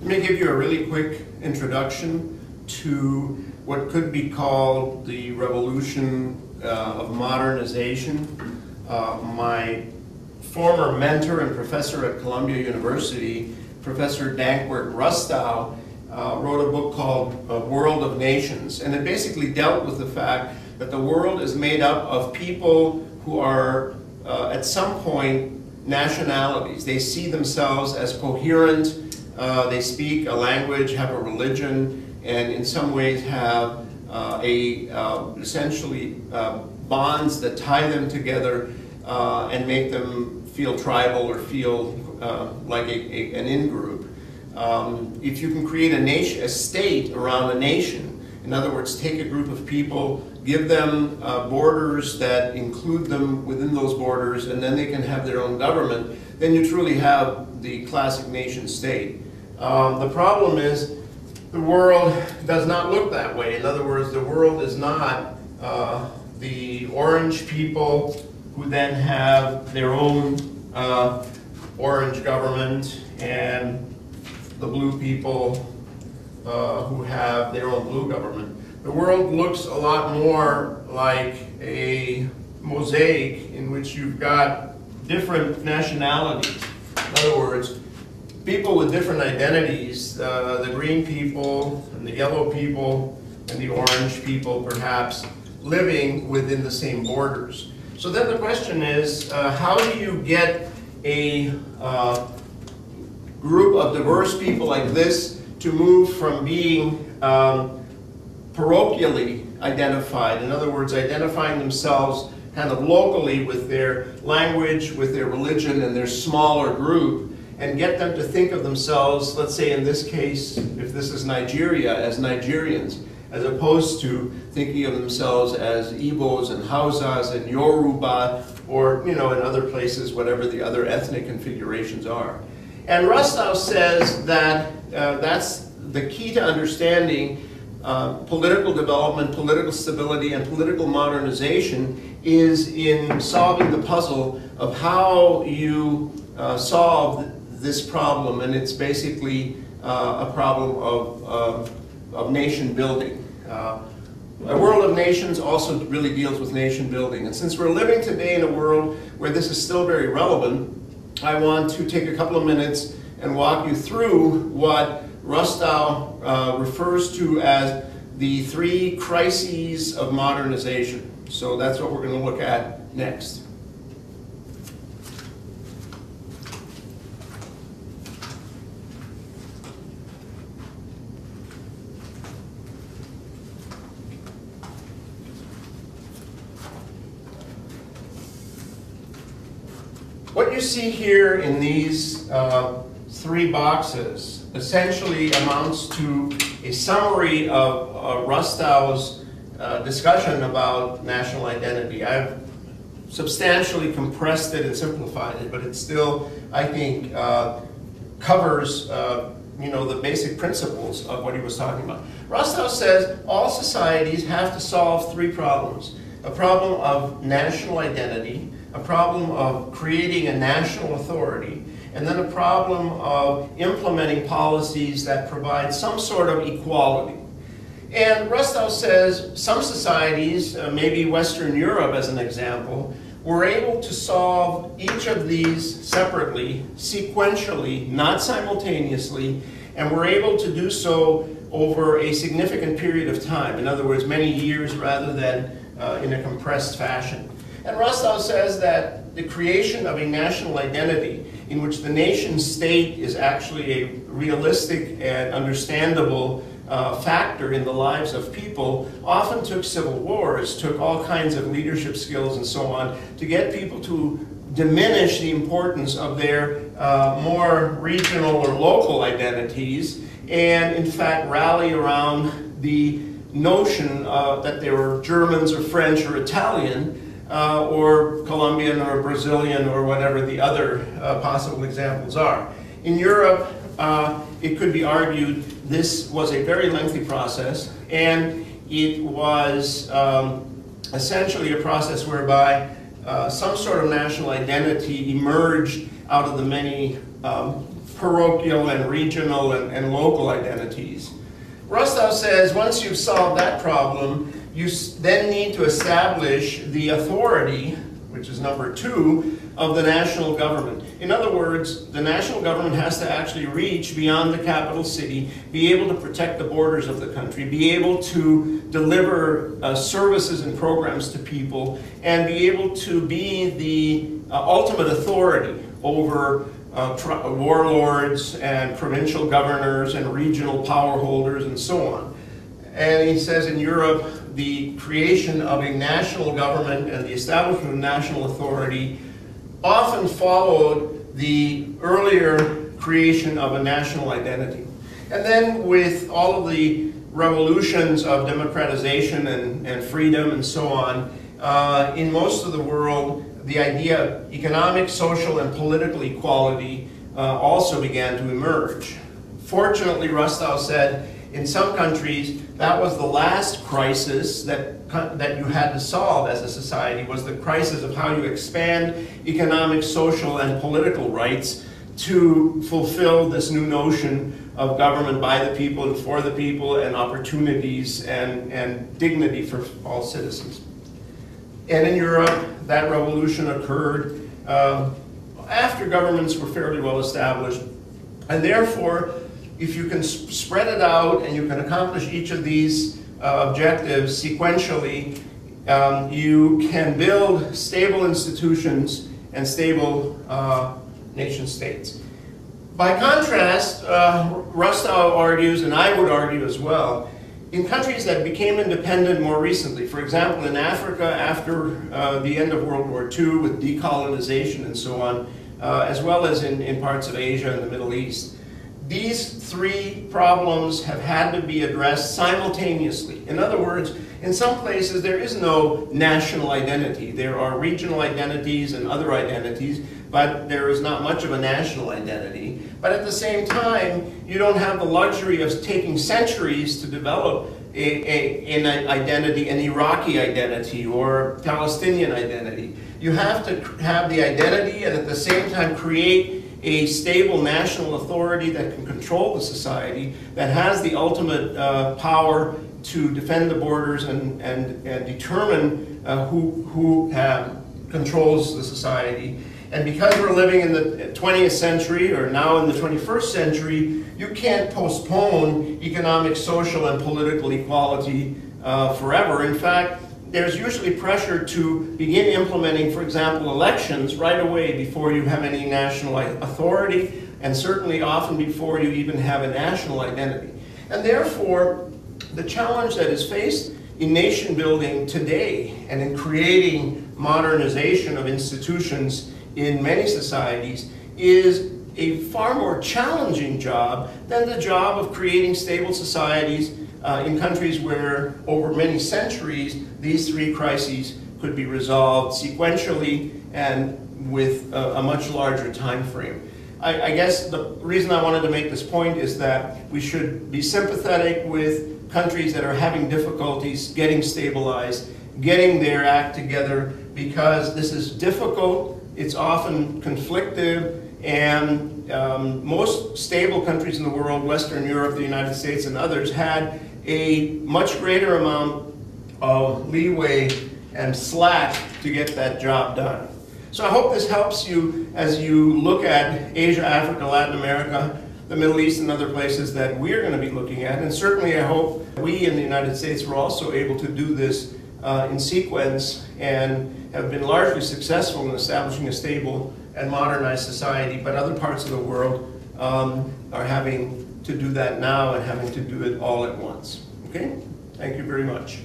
Let me give you a really quick introduction to what could be called the revolution of modernization. My former mentor and professor at Columbia University, Professor Dankwart Rustow, wrote a book called World of Nations, and it basically dealt with the fact that the world is made up of people who are at some point nationalities. They see themselves as coherent, they speak a language, have a religion, and in some ways have essentially bonds that tie them together and make them feel tribal or feel like an in-group. If you can create a state around a nation, in other words, take a group of people, give them borders that include them within those borders, and then they can have their own government, then you truly have the classic nation state. The problem is the world does not look that way. In other words, the world is not the orange people who then have their own orange government and the blue people who have their own blue government. The world looks a lot more like a mosaic in which you've got different nationalities. In other words, people with different identities, the green people and the yellow people and the orange people perhaps, living within the same borders. So then the question is, how do you get a group of diverse people like this to move from being parochially identified, in other words, identifying themselves kind of locally with their language, with their religion, and their smaller group, and get them to think of themselves, let's say in this case, if this is Nigeria, as Nigerians, as opposed to thinking of themselves as Igbos and Hausas and Yoruba, or in other places, whatever the other ethnic configurations are. And Rustow says that that's the key to understanding political development, political stability, and political modernization is in solving the puzzle of how you solve this problem, and it's basically a problem of nation building. A World of Nations also really deals with nation building, and since we're living today in a world where this is still very relevant, I want to take a couple of minutes and walk you through what Rustow refers to as the 3 crises of modernization. So that's what we're going to look at next. What you see here in these 3 boxes essentially amounts to a summary of Rustow's discussion about national identity. I've substantially compressed it and simplified it, but it still, I think, covers the basic principles of what he was talking about. Rustow says all societies have to solve 3 problems. A problem of national identity, a problem of creating a national authority, and then a problem of implementing policies that provide some sort of equality. And Rustow says some societies, maybe Western Europe as an example, were able to solve each of these separately, sequentially, not simultaneously, and were able to do so over a significant period of time. In other words, many years rather than in a compressed fashion. And Rustow says that the creation of a national identity in which the nation state is actually a realistic and understandable factor in the lives of people often took civil wars, took all kinds of leadership skills and so on to get people to diminish the importance of their more regional or local identities and in fact rally around the notion that they were Germans or French or Italian or Colombian or Brazilian or whatever the other possible examples are. In Europe, it could be argued this was a very lengthy process, and it was essentially a process whereby some sort of national identity emerged out of the many parochial and regional and local identities. Rostow says once you've solved that problem, you then need to establish the authority, which is number 2, of the national government. In other words, the national government has to actually reach beyond the capital city, be able to protect the borders of the country, be able to deliver services and programs to people, and be able to be the ultimate authority over warlords and provincial governors and regional power holders and so on. And he says in Europe, the creation of a national government and the establishment of national authority often followed the earlier creation of a national identity. And then with all of the revolutions of democratization and freedom and so on, in most of the world, the idea of economic, social, and political equality also began to emerge. Fortunately, Rostow said, in some countries, that was the last crisis that you had to solve as a society, was the crisis of how you expand economic, social, and political rights to fulfill this new notion of government by the people and for the people, and opportunities and dignity for all citizens. And in Europe, that revolution occurred after governments were fairly well established, and therefore, if you can spread it out and you can accomplish each of these objectives sequentially, you can build stable institutions and stable nation states. By contrast, Rostow argues, and I would argue as well, in countries that became independent more recently, for example in Africa after the end of World War II with decolonization and so on, as well as in parts of Asia and the Middle East, these 3 problems have had to be addressed simultaneously. In other words, in some places there is no national identity. There are regional identities and other identities, but there is not much of a national identity. But at the same time, you don't have the luxury of taking centuries to develop an identity, an Iraqi identity or Palestinian identity. You have to have the identity and at the same time create a stable national authority that can control the society, that has the ultimate power to defend the borders and determine who controls the society. And because we're living in the 20th century, or now in the 21st century, you can't postpone economic, social, and political equality forever. In fact, there's usually pressure to begin implementing, for example, elections right away before you have any national authority, and certainly often before you even have a national identity. And therefore, the challenge that is faced in nation building today and in creating modernization of institutions in many societies is a far more challenging job than the job of creating stable societies in countries where over many centuries these 3 crises could be resolved sequentially and with a much larger time frame. I guess the reason I wanted to make this point is that we should be sympathetic with countries that are having difficulties getting stabilized, getting their act together, because this is difficult, it's often conflictive, and most stable countries in the world, Western Europe, the United States, and others, had a much greater amount of leeway and slack to get that job done. So I hope this helps you as you look at Asia, Africa, Latin America, the Middle East, and other places that we're going to be looking at. And certainly I hope we in the United States were also able to do this in sequence and have been largely successful in establishing a stable and modernized society, but other parts of the world are having to do that now and having to do it all at once. Okay? Thank you very much.